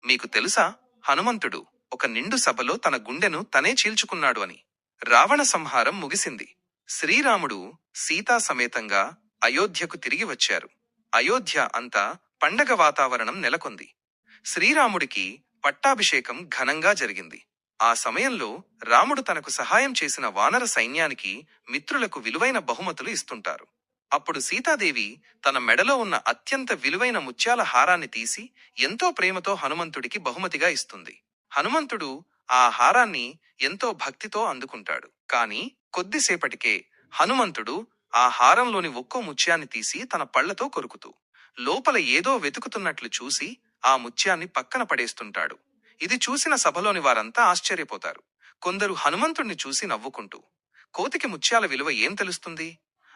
మీకు తెలుసా, హనుమంతుడు ఒక నిండు సభలో తన గుండెను తనే చీల్చుకున్నాడు అని. రావణ సంహారం ముగిసింది. శ్రీరాముడు సీతా సమేతంగా అయోధ్యకు తిరిగి వచ్చారు. అయోధ్య అంతా పండగ వాతావరణం నెలకొంది. శ్రీరాముడికి పట్టాభిషేకం ఘనంగా జరిగింది. ఆ సమయంలో రాముడు తనకు సహాయం చేసిన వానర సైన్యానికి, మిత్రులకు విలువైన బహుమతులు ఇస్తుంటారు. అప్పుడు సీతాదేవి తన మెడలో ఉన్న అత్యంత విలువైన ముత్యాల హారాన్ని తీసి ఎంతో ప్రేమతో హనుమంతుడికి బహుమతిగా ఇస్తుంది. హనుమంతుడు ఆ హారాన్ని ఎంతో భక్తితో అందుకుంటాడు. కాని కొద్దిసేపటికే హనుమంతుడు ఆ హారంలోని ఒక్కో ముత్యాన్ని తీసి తన పళ్లతో కొరుకుతూ లోపల ఏదో వెతుకుతున్నట్లు చూసి ఆ ముత్యాన్ని పక్కన పడేస్తుంటాడు. ఇది చూసిన సభలోని వారంతా ఆశ్చర్యపోతారు. కొందరు హనుమంతుణ్ణి చూసి నవ్వుకుంటూ, కోతికి ముత్యాల విలువ ఏం తెలుస్తుంది,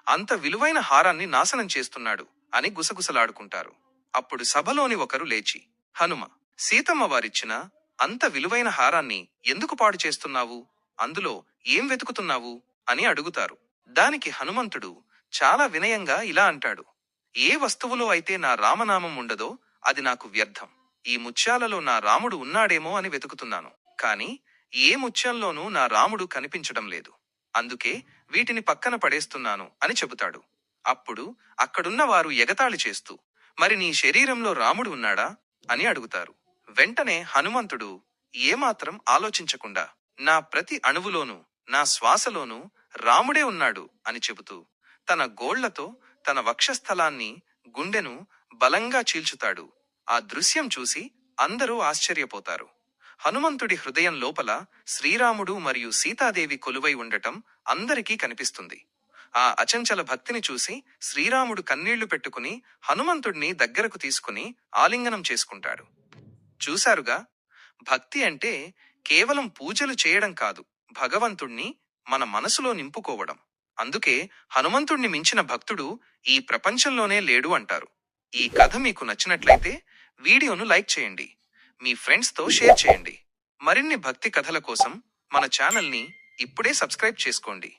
అంత విలువైన హారాన్ని నాశనం చేస్తున్నాడు అని గుసగుసలాడుకుంటారు. అప్పుడు సభలోని ఒకరు లేచి, హనుమ, సీతమ్మ వారిచ్చిన అంత విలువైన హారాన్ని ఎందుకు పాడు చేస్తున్నావు, అందులో ఏం వెతుకుతున్నావు అని అడుగుతారు. దానికి హనుమంతుడు చాలా వినయంగా ఇలా అంటాడు, ఏ వస్తువులో అయితే నా రామనామం ఉండదో అది నాకు వ్యర్థం. ఈ ముత్యాలలో నా రాముడు ఉన్నాడేమో అని వెతుకుతున్నాను. కాని ఏ ముత్యంలోనూ నా రాముడు కనిపించడం లేదు. అందుకే వీటిని పక్కన పడేస్తున్నాను అని చెబుతాడు. అప్పుడు అక్కడున్న వారు ఎగతాళి చేస్తూ, మరి నీ శరీరంలో రాముడు ఉన్నాడా అని అడుగుతారు. వెంటనే హనుమంతుడు ఏమాత్రం ఆలోచించకుండా, నా ప్రతి అణువులోనూ, నా శ్వాసలోనూ రాముడే ఉన్నాడు అని చెబుతూ తన గోళ్లతో తన వక్షస్థలాన్ని, గుండెను బలంగా చీల్చుతాడు. ఆ దృశ్యం చూసి అందరూ ఆశ్చర్యపోతారు. హనుమంతుడి హృదయం లోపల శ్రీరాముడు మరియు సీతాదేవి కొలువై ఉండటం అందరికీ కనిపిస్తుంది. ఆ అచంచల భక్తిని చూసి శ్రీరాముడు కన్నీళ్లు పెట్టుకుని హనుమంతుడిని దగ్గరకు తీసుకుని ఆలింగనం చేసుకుంటాడు. చూశారుగా, భక్తి అంటే కేవలం పూజలు చేయడం కాదు, భగవంతుణ్ణి మన మనసులో నింపుకోవడం. అందుకే హనుమంతుణ్ణి మించిన భక్తుడు ఈ ప్రపంచంలోనే లేడు అంటారు. ఈ కథ మీకు నచ్చినట్లయితే వీడియోను లైక్ చేయండి, మీ ఫ్రెండ్స్తో షేర్ చేయండి. మరిన్ని భక్తి కథల కోసం మన ఛానల్ని ఇప్పుడే సబ్స్క్రైబ్ చేసుకోండి.